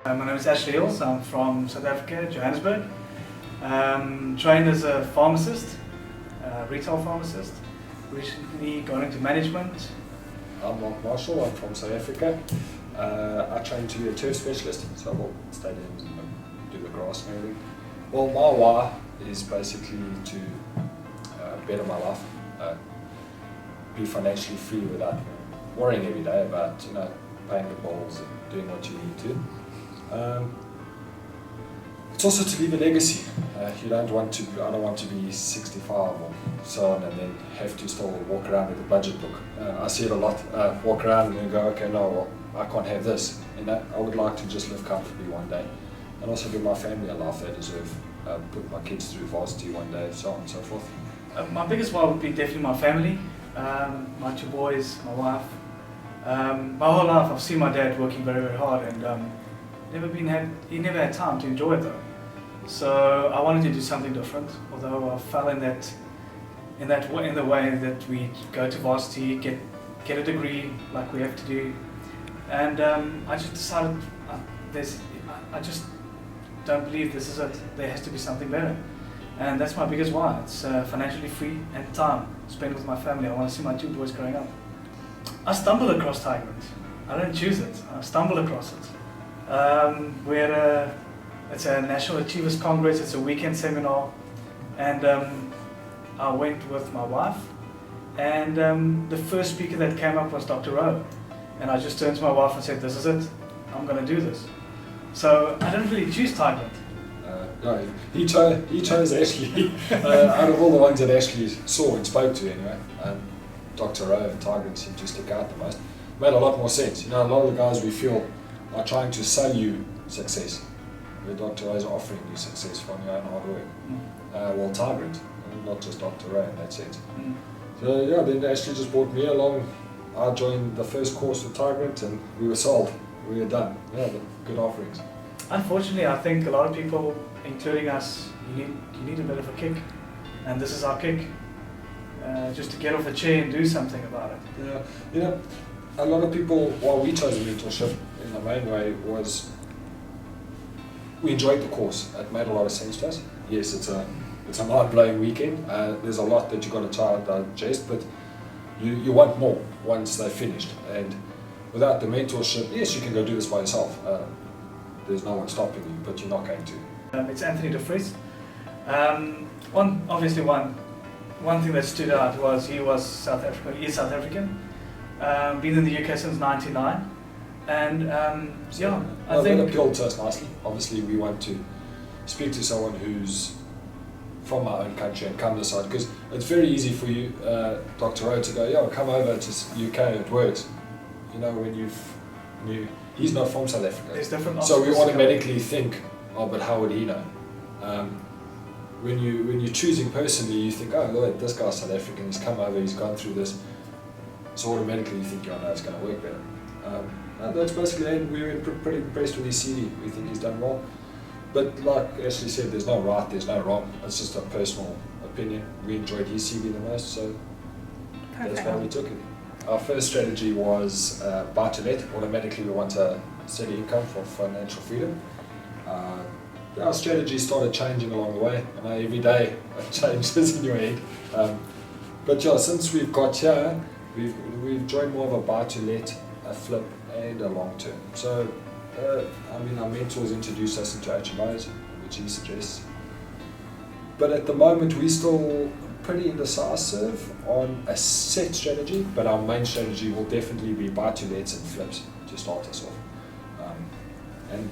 My name is Ashley Hills. I'm from South Africa, Johannesburg. Trained as a pharmacist, retail pharmacist. Recently got into management. I'm Mark Marshall. I'm from South Africa. I trained to be a turf specialist, so I walk stadiums and do the grass and everything. Well, my why is basically to better my life, be financially free without worrying every day about paying the bills and doing what you need to. It's also to leave a legacy. I don't want to be 65 or so on and then have to still walk around with a budget book. I see it a lot. Walk around and then go, okay, no, well, I can't have this. I would like to just live comfortably one day, and also give my family a life they deserve. Put my kids through varsity one day, so on and so forth. My biggest why would be definitely my family, my two boys, my wife. My whole life I've seen my dad working very, very hard, and he never had time to enjoy it though. So I wanted to do something different. Although I fell in the way that we go to varsity, get a degree like we have to do, and I just decided I just don't believe this is it. There has to be something better, and that's my biggest why. It's financially free and time spent with my family. I want to see my two boys growing up. I stumbled across Tigerland. I don't choose it. I stumbled across it. It's a National Achievers Congress. It's a weekend seminar, and I went with my wife. And the first speaker that came up was Dr. Rowe, and I just turned to my wife and said, "This is it. I'm going to do this." So I didn't really choose Tigerland. No, he chose Ashley. Out of all the ones that Ashley saw and spoke to, anyway, Dr. Rowe and Tigerland seemed to stick out the most. Made a lot more sense. A lot of the guys we feel are trying to sell you success, where Dr. Rowe is offering you success from your own hard work. Well, Tigerland, not just Dr. Rowe in that sense. So yeah, then Ashley just brought me along. I joined the first course with Tigerland, and we were sold. We were done. Yeah, good offerings. Unfortunately, I think a lot of people, including us, you need a bit of a kick, and this is our kick. Just to get off the chair and do something about it. Yeah, a lot of people, while we chose a mentorship in the main way, was we enjoyed the course. It made a lot of sense to us. Yes, it's a mind-blowing weekend. There's a lot that you've got to try and digest, but you want more once they're finished. And without the mentorship, yes, you can go do this by yourself. There's no one stopping you, but you're not going to. It's Anthony De Vries. One thing that stood out was he was South African. He's South African. Been in the UK since '99, and I think that appealed to us nicely. Obviously, we want to speak to someone who's from our own country and come this side, because it's very easy for you, Dr. Rowe, to go, "Yeah, come over to UK. It works." He's not from South Africa. There's different so we automatically think, "Oh, but how would he know?" When you're choosing personally, you think, "Oh, Lord, this guy's South African. He's come over. He's gone through this." So automatically you think, "Oh, no, it's going to work better." And that's basically it. We were pretty impressed with his CV. We think he's done well. But like Ashley said, there's no right, there's no wrong. It's just a personal opinion. We enjoyed his CV the most, so that's why we took it. Our first strategy was buy to let. Automatically we want a steady income for financial freedom. Our strategy started changing along the way, and every day it changes in your head. But yeah, since we've got here, we've joined more of a buy to let, a flip, and a long term. So, our mentors introduced us into HMOs, which he suggests. But at the moment, we're still pretty indecisive on a set strategy, but our main strategy will definitely be buy to lets and flips to start us off.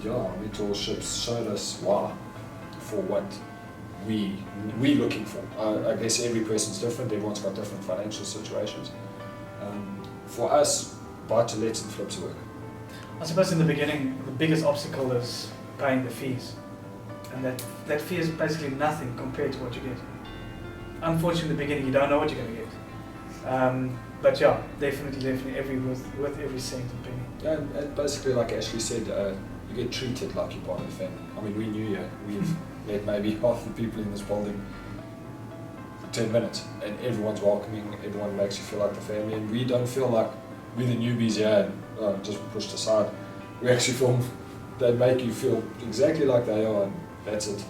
Our mentorships showed us why, for what we're looking for. I guess every person's different, everyone's got different financial situations. For us, buy to lets and flips work. I suppose in the beginning, the biggest obstacle is paying the fees. And that fee is basically nothing compared to what you get. Unfortunately, in the beginning, you don't know what you're going to get. But yeah, definitely with every cent and penny. Yeah, and basically, like Ashley said, you get treated like you're part of the family. I mean, we knew you. We've met maybe half the people in this building for 10 minutes, and everyone's welcoming, everyone makes you feel like the family, and we don't feel like we're the newbies here and just pushed aside. We actually feel they make you feel exactly like they are, and that's it.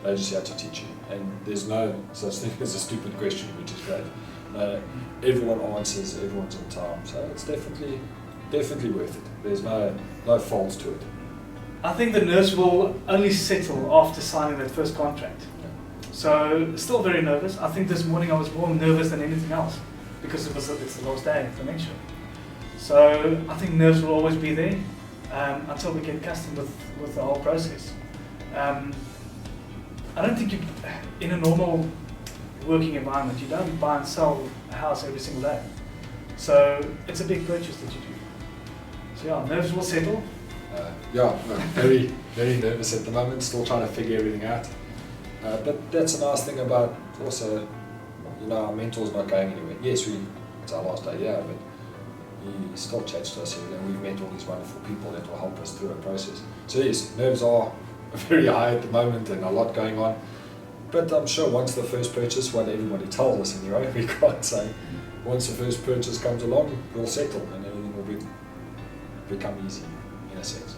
They're just here to teach you, and there's no such thing as a stupid question, which is great. Everyone answers, everyone's on time, so it's definitely worth it. There's no faults to it. I think the nerves will only settle after signing that first contract. So still very nervous. I think this morning I was more nervous than anything else because it's the last day of the next show. So I think nerves will always be there until we get accustomed with the whole process. I don't think in a normal working environment, you don't buy and sell a house every single day. So it's a big purchase that you do. So yeah, nerves will settle. Very, very nervous at the moment, still trying to figure everything out. But that's a nice thing about also, our mentor's not going anywhere. Yes, it's our last day here, but he still chats to us here, and we've met all these wonderful people that will help us through our process. So yes, nerves are very high at the moment and a lot going on. But I'm sure once the first purchase, what everybody tells us anyway, we can't say, once the first purchase comes along, we'll settle and everything will become easy in a sense.